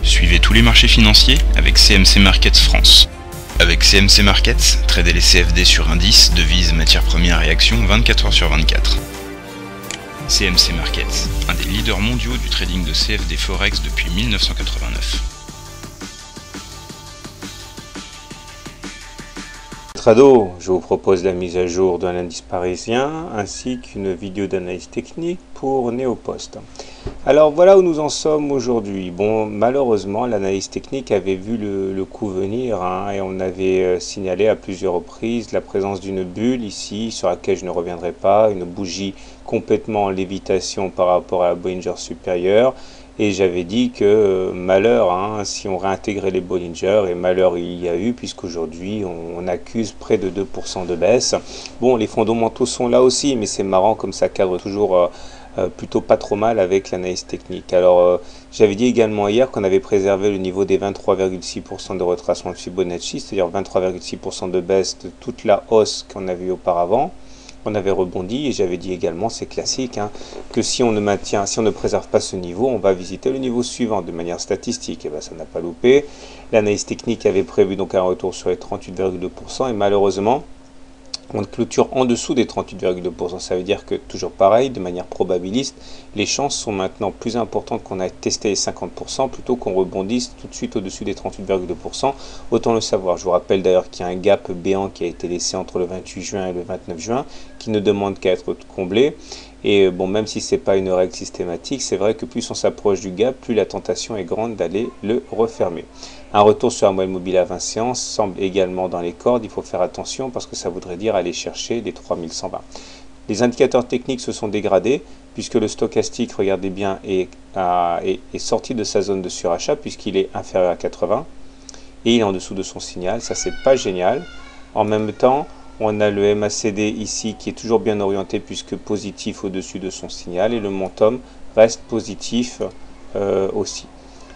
Suivez tous les marchés financiers avec CMC Markets France. Avec CMC Markets, tradez les CFD sur indices, devises, matières premières et actions 24 heures sur 24. CMC Markets, un des leaders mondiaux du trading de CFD Forex depuis 1989. Trado, je vous propose la mise à jour d'un indice parisien ainsi qu'une vidéo d'analyse technique pour Néopost. Alors voilà où nous en sommes aujourd'hui. Bon, malheureusement, l'analyse technique avait vu le coup venir et on avait signalé à plusieurs reprises la présence d'une bulle ici sur laquelle je ne reviendrai pas, une bougie complètement en lévitation par rapport à la Bollinger supérieure. Et j'avais dit que malheur si on réintégrait les Bollinger, et malheur il y a eu puisqu'aujourd'hui on accuse près de 2% de baisse. Bon, les fondamentaux sont là aussi, mais c'est marrant comme ça cadre toujours plutôt pas trop mal avec l'analyse technique. Alors j'avais dit également hier qu'on avait préservé le niveau des 23,6% de retracement de Fibonacci, c'est-à-dire 23,6% de baisse de toute la hausse qu'on avait eu auparavant. On avait rebondi et j'avais dit également, c'est classique, que si on ne préserve pas ce niveau, on va visiter le niveau suivant de manière statistique. Et bien ça n'a pas loupé. L'analyse technique avait prévu donc un retour sur les 38,2% et malheureusement, on clôture en dessous des 38,2%. Ça veut dire que, toujours pareil, de manière probabiliste, les chances sont maintenant plus importantes qu'on a testé les 50% plutôt qu'on rebondisse tout de suite au-dessus des 38,2%. Autant le savoir. Je vous rappelle d'ailleurs qu'il y a un gap béant qui a été laissé entre le 28 juin et le 29 juin qui ne demande qu'à être comblé. Et bon, même si ce n'est pas une règle systématique, c'est vrai que plus on s'approche du gap, plus la tentation est grande d'aller le refermer. Un retour sur la moyenne mobile à 20 séances semble également dans les cordes. Il faut faire attention parce que ça voudrait dire aller chercher les 3120. Les indicateurs techniques se sont dégradés puisque le stochastique, regardez bien, est sorti de sa zone de surachat puisqu'il est inférieur à 80 et il est en dessous de son signal. Ça, c'est pas génial. En même temps, on a le MACD ici qui est toujours bien orienté puisque positif au-dessus de son signal et le momentum reste positif aussi.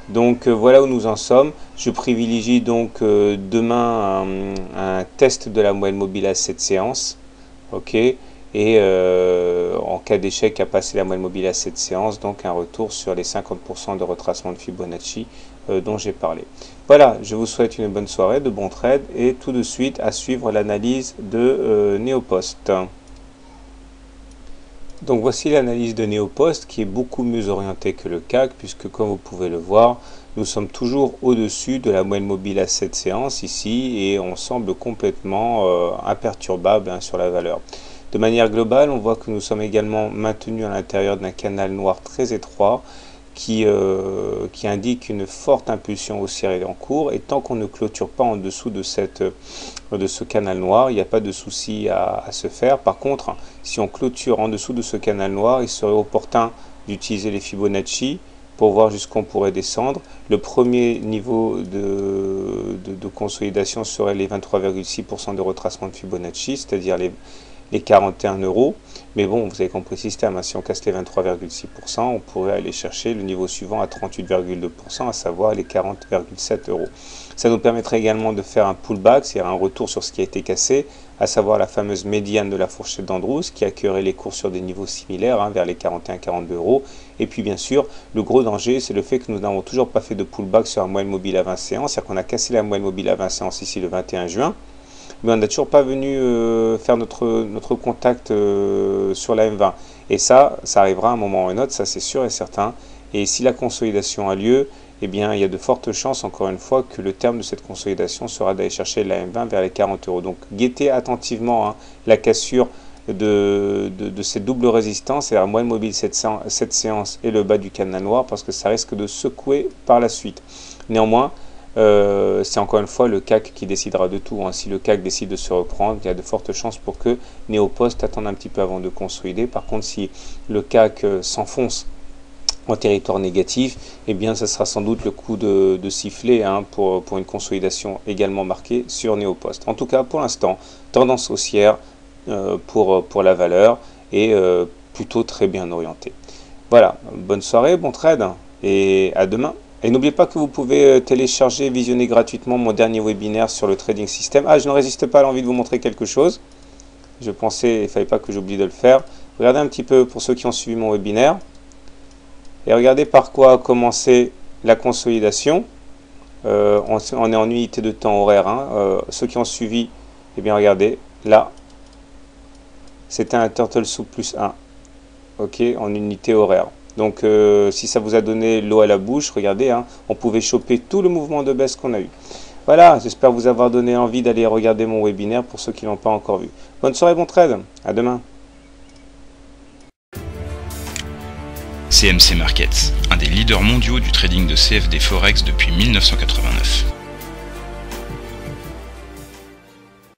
Donc voilà où nous en sommes. Je privilégie donc demain un test de la moyenne mobile à 7 séances. Ok. Et en cas d'échec à passer la moyenne mobile à 7 séances, donc un retour sur les 50% de retracement de Fibonacci dont j'ai parlé. Voilà, je vous souhaite une bonne soirée, de bons trades et tout de suite à suivre l'analyse de Néopost. Donc voici l'analyse de Néopost qui est beaucoup mieux orientée que le CAC puisque comme vous pouvez le voir, nous sommes toujours au-dessus de la moyenne mobile à 7 séances ici et on semble complètement imperturbable sur la valeur. De manière globale, on voit que nous sommes également maintenus à l'intérieur d'un canal noir très étroit qui indique une forte impulsion haussière en cours et tant qu'on ne clôture pas en dessous de ce canal noir, il n'y a pas de souci à se faire. Par contre, si on clôture en dessous de ce canal noir, il serait opportun d'utiliser les Fibonacci pour voir jusqu'où on pourrait descendre. Le premier niveau de consolidation serait les 23,6% de retracement de Fibonacci, c'est-à-dire les 41 €. Mais bon, vous avez compris le système, si on casse les 23,6%, on pourrait aller chercher le niveau suivant à 38,2%, à savoir les 40,7 €. Ça nous permettrait également de faire un pullback, c'est-à-dire un retour sur ce qui a été cassé, à savoir la fameuse médiane de la fourchette d'Andrews qui accueillerait les cours sur des niveaux similaires, vers les 41-42 €. Et puis bien sûr, le gros danger, c'est le fait que nous n'avons toujours pas fait de pullback sur la moyenne mobile à 20 séances, c'est-à-dire qu'on a cassé la moyenne mobile à 20 séances ici le 21 juin. Mais on n'a toujours pas venu faire notre contact sur la M20. Et ça arrivera à un moment ou à un autre, ça c'est sûr et certain. Et si la consolidation a lieu, eh bien il y a de fortes chances, encore une fois, que le terme de cette consolidation sera d'aller chercher la M20 vers les 40 €. Donc guettez attentivement la cassure de cette double résistance, c'est-à-dire la moyenne mobile 7 séances et le bas du canal noir, parce que ça risque de secouer par la suite. Néanmoins, c'est encore une fois le CAC qui décidera de tout. Si le CAC décide de se reprendre, il y a de fortes chances pour que Néopost attende un petit peu avant de consolider. Par contre, si le CAC s'enfonce en territoire négatif, eh bien, ça sera sans doute le coup de sifflet pour une consolidation également marquée sur Néopost. En tout cas, pour l'instant, tendance haussière pour la valeur et plutôt très bien orientée. Voilà, bonne soirée, bon trade et à demain. Et n'oubliez pas que vous pouvez télécharger et visionner gratuitement mon dernier webinaire sur le trading system. Je ne résiste pas à l'envie de vous montrer quelque chose. Je pensais, il ne fallait pas que j'oublie de le faire. Regardez un petit peu pour ceux qui ont suivi mon webinaire. Et regardez par quoi a commencé la consolidation. On est en unité de temps horaire. Hein. Ceux qui ont suivi, eh bien regardez, là, c'était un Turtle Soup plus 1. Ok, en unité horaire. Donc si ça vous a donné l'eau à la bouche, regardez, hein, on pouvait choper tout le mouvement de baisse qu'on a eu. Voilà, j'espère vous avoir donné envie d'aller regarder mon webinaire pour ceux qui ne l'ont pas encore vu. Bonne soirée, bon trade, à demain. CMC Markets, un des leaders mondiaux du trading de CFD Forex depuis 1989.